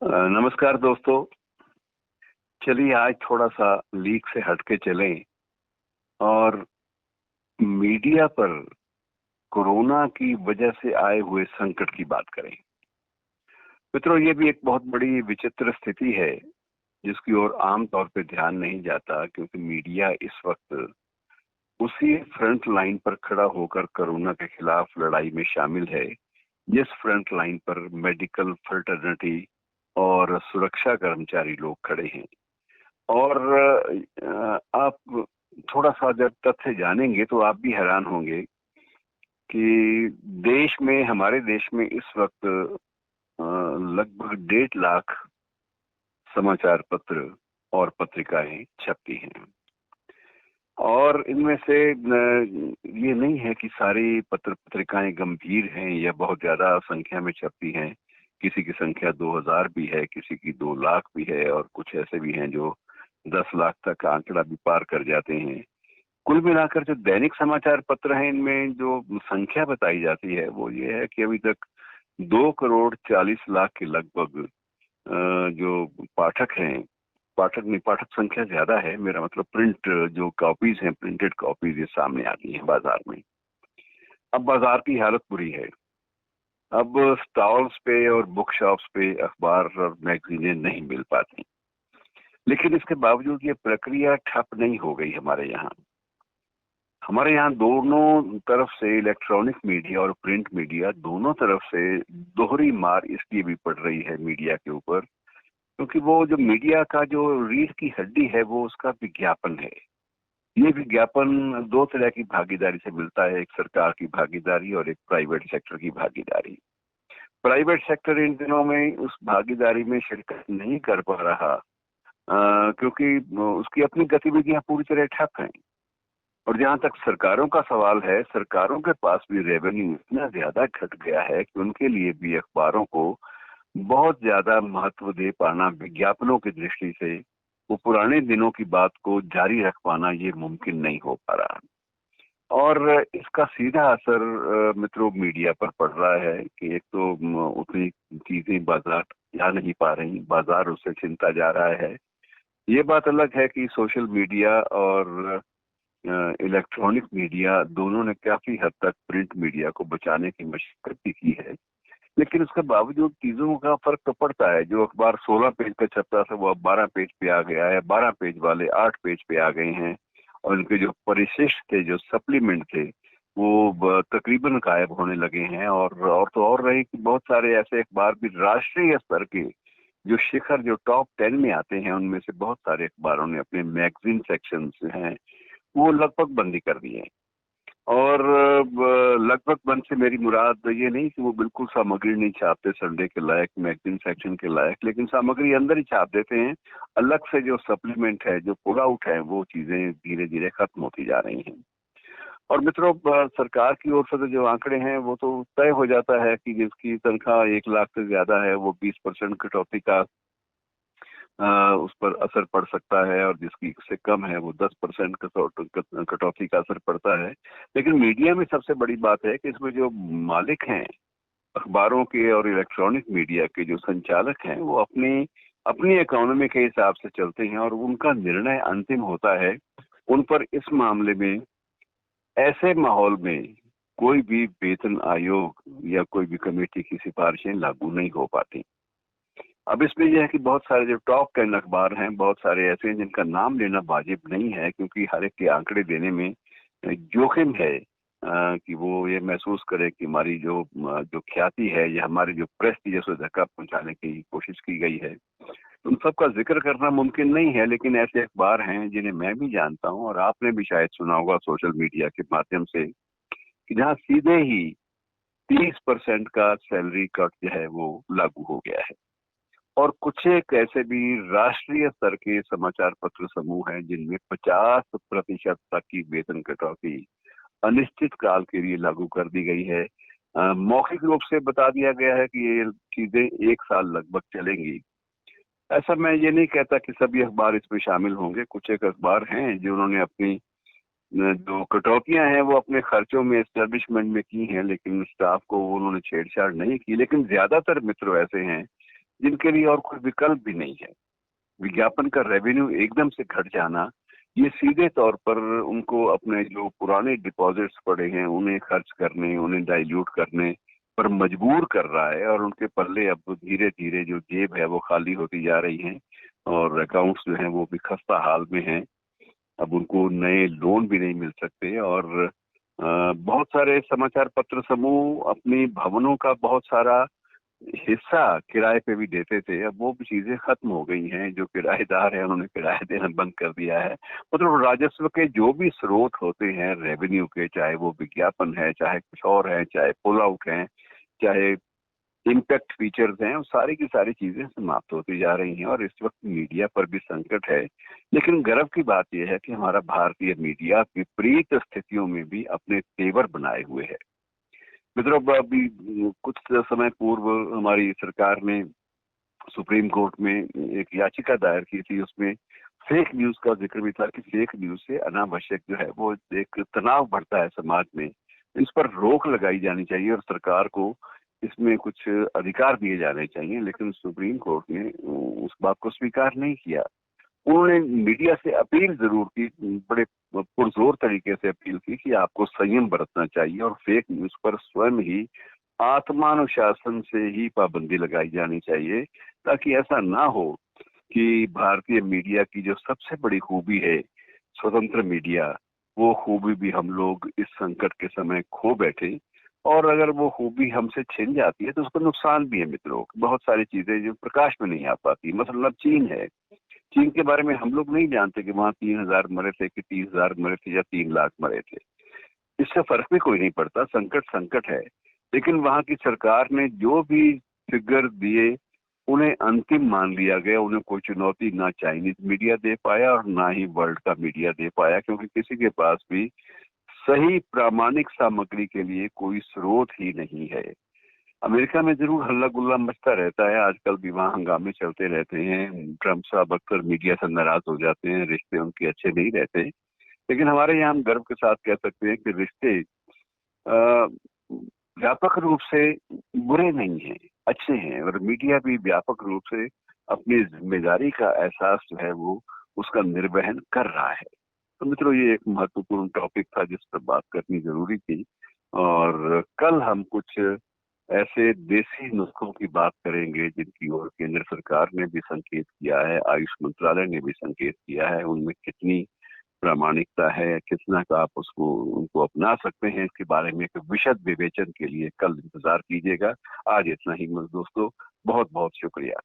नमस्कार दोस्तों। चलिए आज थोड़ा सा लीक से हटके चलें और मीडिया पर कोरोना की वजह से आए हुए संकट की बात करें। मित्रों, ये भी एक बहुत बड़ी विचित्र स्थिति है जिसकी ओर आम तौर पे ध्यान नहीं जाता, क्योंकि मीडिया इस वक्त उसी फ्रंट लाइन पर खड़ा होकर कोरोना के खिलाफ लड़ाई में शामिल है, जिस फ्रंट लाइन पर मेडिकल फ्रेटर्निटी और सुरक्षा कर्मचारी लोग खड़े हैं। और आप थोड़ा सा जब तथ्य जानेंगे तो आप भी हैरान होंगे कि हमारे देश में इस वक्त लगभग 1.5 लाख समाचार पत्र और पत्रिकाएं छपती हैं। और इनमें से ये नहीं है कि सारी पत्र पत्रिकाएं गंभीर हैं या बहुत ज्यादा संख्या में छपती हैं। किसी की संख्या 2000 भी है, किसी की 2 लाख भी है, और कुछ ऐसे भी हैं जो 10 लाख तक आंकड़ा भी पार कर जाते हैं। कुल मिलाकर जो दैनिक समाचार पत्र हैं, इनमें जो संख्या बताई जाती है वो ये है कि अभी तक 2 करोड़ 40 लाख के लगभग जो पाठक हैं, पाठक संख्या ज्यादा है, मेरा मतलब प्रिंट जो कॉपीज हैं, प्रिंटेड कॉपीज ये सामने आती हैं बाजार में। अब बाजार की हालत बुरी है। अब स्टॉल्स पे और बुक शॉप्स पे अखबार और मैगजीनें नहीं मिल पाती। लेकिन इसके बावजूद ये प्रक्रिया ठप नहीं हो गई हमारे यहाँ दोनों तरफ से इलेक्ट्रॉनिक मीडिया और प्रिंट मीडिया दोनों तरफ से दोहरी मार इसलिए भी पड़ रही है मीडिया के ऊपर, क्योंकि वो जो मीडिया का जो रीढ़ की हड्डी है वो उसका विज्ञापन है। ये विज्ञापन दो तरह की भागीदारी से मिलता है, एक सरकार की भागीदारी और एक प्राइवेट सेक्टर की भागीदारी। प्राइवेट सेक्टर इन दिनों में उस भागीदारी में शिरकत नहीं कर पा रहा, क्योंकि उसकी अपनी गतिविधियां पूरी तरह ठप हैं। और जहां तक सरकारों का सवाल है, सरकारों के पास भी रेवेन्यू इतना ज्यादा घट गया है कि उनके लिए भी अखबारों को बहुत ज्यादा महत्व दे पाना विज्ञापनों की दृष्टि से, वो पुराने दिनों की बात को जारी रख पाना, ये मुमकिन नहीं हो पा रहा। और इसका सीधा असर मित्रों मीडिया पर पड़ रहा है कि एक तो उतनी चीजें बाजार जा नहीं पा रही, बाजार उससे छिनता जा रहा है। ये बात अलग है कि सोशल मीडिया और इलेक्ट्रॉनिक मीडिया दोनों ने काफी हद तक प्रिंट मीडिया को बचाने की मशक्कत भी की है, लेकिन उसके बावजूद चीजों का फर्क तो पड़ता है। जो अखबार 16 पेज पे छपता था वो अब 12 पेज पे आ गया है, 12 पेज वाले 8 पेज पे आ गए हैं, और उनके जो परिशिष्ट थे, जो सप्लीमेंट थे, वो तकरीबन गायब होने लगे हैं। और तो और रही कि बहुत सारे ऐसे अखबार भी राष्ट्रीय स्तर के जो शिखर, जो टॉप 10 में आते हैं, उनमें से बहुत सारे अखबारों ने अपने मैगजीन सेक्शन हैं वो लगभग बंदी कर दी है। और लगभग बंद से मेरी मुराद ये नहीं कि वो बिल्कुल सामग्री नहीं छापते संडे के लायक, मैगजीन सेक्शन के लायक, लेकिन सामग्री अंदर ही छाप देते हैं। अलग से जो सप्लीमेंट है, जो पुल आउट है, वो चीजें धीरे धीरे खत्म होती जा रही हैं। और मित्रों, सरकार की ओर से तो जो आंकड़े हैं वो तो तय हो जाता है कि जिसकी तनख्वाह 1 लाख से ज्यादा है वो 20% कटौती का उस पर असर पड़ सकता है, और जिसकी से कम है वो 10% कटौती का असर पड़ता है। लेकिन मीडिया में सबसे बड़ी बात है कि इसमें जो मालिक हैं अखबारों के और इलेक्ट्रॉनिक मीडिया के, जो संचालक हैं, वो अपनी अपनी इकोनॉमी के हिसाब से चलते हैं और उनका निर्णय अंतिम होता है। उन पर इस मामले में, ऐसे माहौल में कोई भी वेतन आयोग या कोई भी कमेटी की सिफारिशें लागू नहीं हो पाती। अब इसमें यह है कि बहुत सारे जो टॉप 10 अखबार हैं, बहुत सारे ऐसे हैं जिनका नाम लेना वाजिब नहीं है, क्योंकि हर एक के आंकड़े देने में जोखिम है कि वो ये महसूस करे कि हमारी जो ख्याति है या हमारी जो प्रेस्टीज को धक्का पहुंचाने की कोशिश की गई है। उन सब का जिक्र करना मुमकिन नहीं है, लेकिन ऐसे अखबार हैं जिन्हें मैं भी जानता हूं और आपने भी शायद सुना होगा सोशल मीडिया के माध्यम से, कि जहाँ सीधे ही 30% का सैलरी कट जो है वो लागू हो गया है। और कुछ एक ऐसे भी राष्ट्रीय स्तर के समाचार पत्र समूह हैं जिनमें 50% तक की वेतन कटौती अनिश्चित काल के लिए लागू कर दी गई है। मौखिक रूप से बता दिया गया है कि ये चीजें 1 साल लगभग चलेंगी। ऐसा मैं ये नहीं कहता कि सभी अखबार इसमें शामिल होंगे। कुछ एक अखबार हैं जिन्होंने अपनी जो कटौतियां हैं वो अपने खर्चों में, एस्टेब्लिशमेंट में की हैं, लेकिन स्टाफ को उन्होंने छेड़छाड़ नहीं की। लेकिन ज्यादातर मित्र ऐसे हैं जिनके लिए और कोई विकल्प भी नहीं है। विज्ञापन का रेवेन्यू एकदम से घट जाना, ये सीधे तौर पर उनको अपने जो पुराने डिपॉजिट्स पड़े हैं उन्हें खर्च करने, उन्हें डाइल्यूट करने पर मजबूर कर रहा है। और उनके पल्ले अब धीरे धीरे जो जेब है वो खाली होती जा रही है और अकाउंट्स जो हैं वो भी खस्ता हाल में हैं। अब उनको नए लोन भी नहीं मिल सकते। और बहुत सारे समाचार पत्र समूह अपनी भवनों का बहुत सारा हिस्सा किराए पे भी देते थे, अब वो भी चीजें खत्म हो गई हैं। जो किराएदार हैं उन्होंने किराया देना बंद कर दिया है। मतलब राजस्व के जो भी स्रोत होते हैं रेवेन्यू के, चाहे वो विज्ञापन है, चाहे कुछ और है, चाहे पुल आउट है, चाहे इम्पैक्ट फीचर्स हैं, वो सारी की सारी चीजें समाप्त होती जा रही हैं। और इस वक्त मीडिया पर भी संकट है। लेकिन गर्व की बात यह है कि हमारा भारतीय मीडिया विपरीत स्थितियों में भी अपने तेवर बनाए हुए है। मित्रों, अभी कुछ समय पूर्व हमारी सरकार ने सुप्रीम कोर्ट में एक याचिका दायर की थी। उसमें फेक न्यूज का जिक्र भी था कि फेक न्यूज से अनावश्यक जो है वो एक तनाव बढ़ता है समाज में, इस पर रोक लगाई जानी चाहिए और सरकार को इसमें कुछ अधिकार दिए जाने चाहिए। लेकिन सुप्रीम कोर्ट ने उस बात को स्वीकार नहीं किया। उन्होंने मीडिया से अपील जरूर की, बड़े पुरजोर तरीके से अपील की कि आपको संयम बरतना चाहिए और फेक न्यूज पर स्वयं ही आत्मानुशासन से ही पाबंदी लगाई जानी चाहिए, ताकि ऐसा ना हो कि भारतीय मीडिया की जो सबसे बड़ी खूबी है, स्वतंत्र मीडिया, वो खूबी भी हम लोग इस संकट के समय खो बैठे। और अगर वो खूबी हमसे छिन जाती है तो उसका नुकसान भी है मित्रों। बहुत सारी चीजें जो प्रकाश में नहीं आ पाती, मतलब चीन है। चीन के बारे में हम लोग नहीं जानते कि वहाँ 3,000 मरे थे कि 30,000 मरे थे या 3 लाख मरे थे। इससे फर्क भी कोई नहीं पड़ता, संकट संकट है। लेकिन वहाँ की सरकार ने जो भी फिगर दिए उन्हें अंतिम मान लिया गया। उन्हें कोई चुनौती ना चाइनीज मीडिया दे पाया और ना ही वर्ल्ड का मीडिया दे पाया, क्योंकि किसी के पास भी सही प्रामाणिक सामग्री के लिए कोई स्रोत ही नहीं है। अमेरिका में जरूर हल्ला गुल्ला मचता रहता है, आजकल भी वहाँ हंगामे चलते रहते हैं। ट्रम्प साहब अक्सर मीडिया से नाराज हो जाते हैं, रिश्ते उनके अच्छे नहीं रहते। लेकिन हमारे यहाँ हम गर्व के साथ कह सकते हैं कि रिश्ते अ, व्यापक रूप से बुरे नहीं हैं, अच्छे हैं। और मीडिया भी व्यापक रूप से अपनी जिम्मेदारी का एहसास जो है वो उसका निर्वहन कर रहा है। तो मित्रों, ये एक महत्वपूर्ण टॉपिक था जिस पर बात करनी जरूरी थी। और कल हम कुछ ऐसे देसी नुस्खों की बात करेंगे जिनकी ओर केंद्र सरकार ने भी संकेत किया है, आयुष मंत्रालय ने भी संकेत किया है। उनमें कितनी प्रामाणिकता है, कितना का आप उसको उनको अपना सकते हैं, इसके बारे में एक विशद विवेचन के लिए कल इंतजार कीजिएगा। आज इतना ही दोस्तों, बहुत बहुत शुक्रिया।